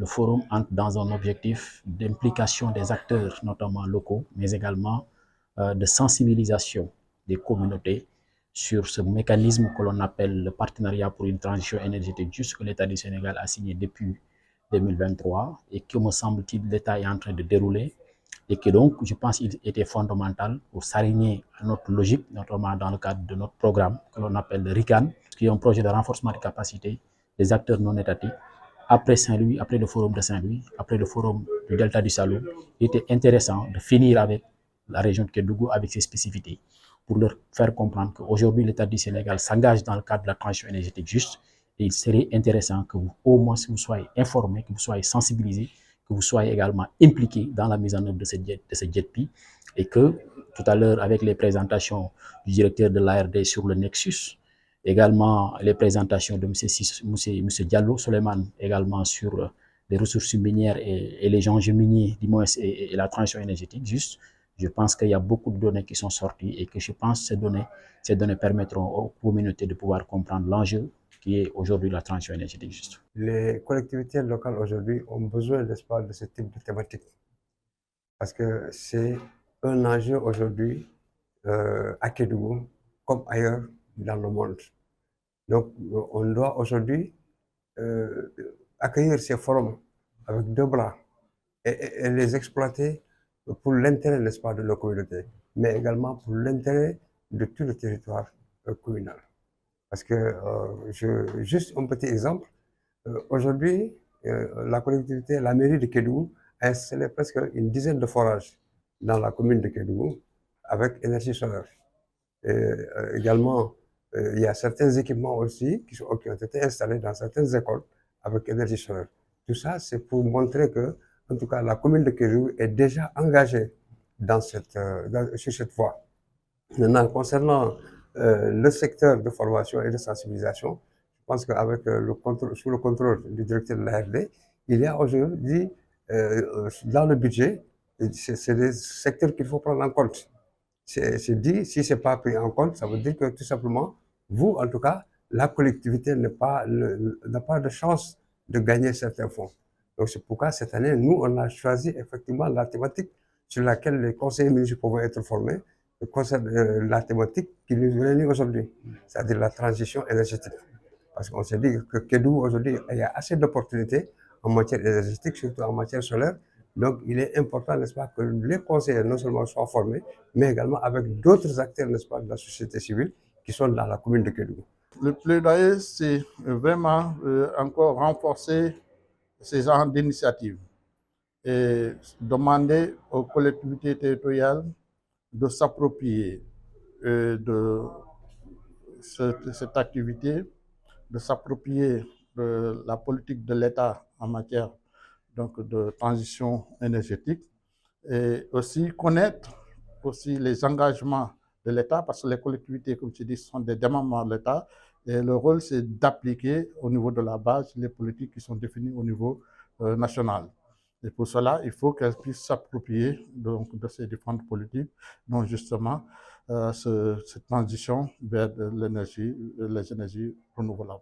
le forum entre dans un objectif d'implication des acteurs, notamment locaux, mais également de sensibilisation des communautés sur ce mécanisme que l'on appelle le partenariat pour une transition énergétique juste que l'État du Sénégal a signé depuis 2023 et que, me semble-t-il, l'État est en train de dérouler et que donc, je pense qu'il était fondamental pour s'aligner à notre logique, notamment dans le cadre de notre programme que l'on appelle le RICAN, qui est un projet de renforcement des capacités des acteurs non étatiques. Après Saint-Louis, après le forum de Saint-Louis, après le forum du Delta du Saloum, il était intéressant de finir avec la région de Kédougou avec ses spécificités pour leur faire comprendre qu'aujourd'hui, l'État du Sénégal s'engage dans le cadre de la transition énergétique juste et il serait intéressant que vous, au moins, vous soyez informés, que vous soyez sensibilisés, que vous soyez également impliqués dans la mise en œuvre de ce JETP et que tout à l'heure, avec les présentations du directeur de l'ARD sur le Nexus, également les présentations de M. Diallo Soleiman, également sur les ressources minières et les enjeux miniers, du moins, et la transition énergétique, juste, je pense qu'il y a beaucoup de données qui sont sorties et que je pense que ces données permettront aux communautés de pouvoir comprendre l'enjeu qui est aujourd'hui la transition énergétique, juste. Les collectivités locales aujourd'hui ont besoin, n'est-ce pas, de ce type de thématique. Parce que c'est un enjeu aujourd'hui à Kédougou comme ailleurs dans le monde. Donc, on doit aujourd'hui accueillir ces forums avec deux bras et les exploiter pour l'intérêt, n'est-ce pas, de nos communautés, mais également pour l'intérêt de tout le territoire communal. Parce que, juste un petit exemple, aujourd'hui, la collectivité, la mairie de Kédougou a installé presque une dizaine de forages dans la commune de Kédougou avec énergie solaire. Et également, il y a certains équipements aussi qui ont été installés dans certaines écoles avec énergie solaire. Tout ça, c'est pour montrer que, en tout cas, la commune de Kédougou est déjà engagée sur cette voie. Maintenant, concernant le secteur de formation et de sensibilisation, je pense qu'avec sous le contrôle du directeur de l'ARD, il y a aujourd'hui, dans le budget, c'est des secteurs qu'il faut prendre en compte. C'est dit, si ce n'est pas pris en compte, ça veut dire que tout simplement, vous, en tout cas, la collectivité n'a pas de chance de gagner certains fonds. Donc c'est pourquoi cette année, nous, on a choisi effectivement la thématique sur laquelle les conseillers municipaux vont être formés, concerne la thématique qui nous réunit aujourd'hui, c'est-à-dire la transition énergétique. Parce qu'on s'est dit que Kédougou, aujourd'hui, il y a assez d'opportunités en matière énergétique, surtout en matière solaire. Donc, il est important, n'est-ce pas, que les conseillers non seulement soient formés, mais également avec d'autres acteurs, n'est-ce pas, de la société civile qui sont dans la commune de Kédougou. Le plaidoyer, c'est vraiment encore renforcer ces genres d'initiatives et demander aux collectivités territoriales de s'approprier de cette activité, de s'approprier de la politique de l'État en matière donc, de transition énergétique et aussi connaître aussi les engagements de l'État parce que les collectivités, comme tu dis, sont des démembrements de l'État et le rôle, c'est d'appliquer au niveau de la base les politiques qui sont définies au niveau national. Et pour cela, il faut qu'elles puissent s'approprier de ces différentes politiques, dont justement cette transition vers les énergies renouvelables.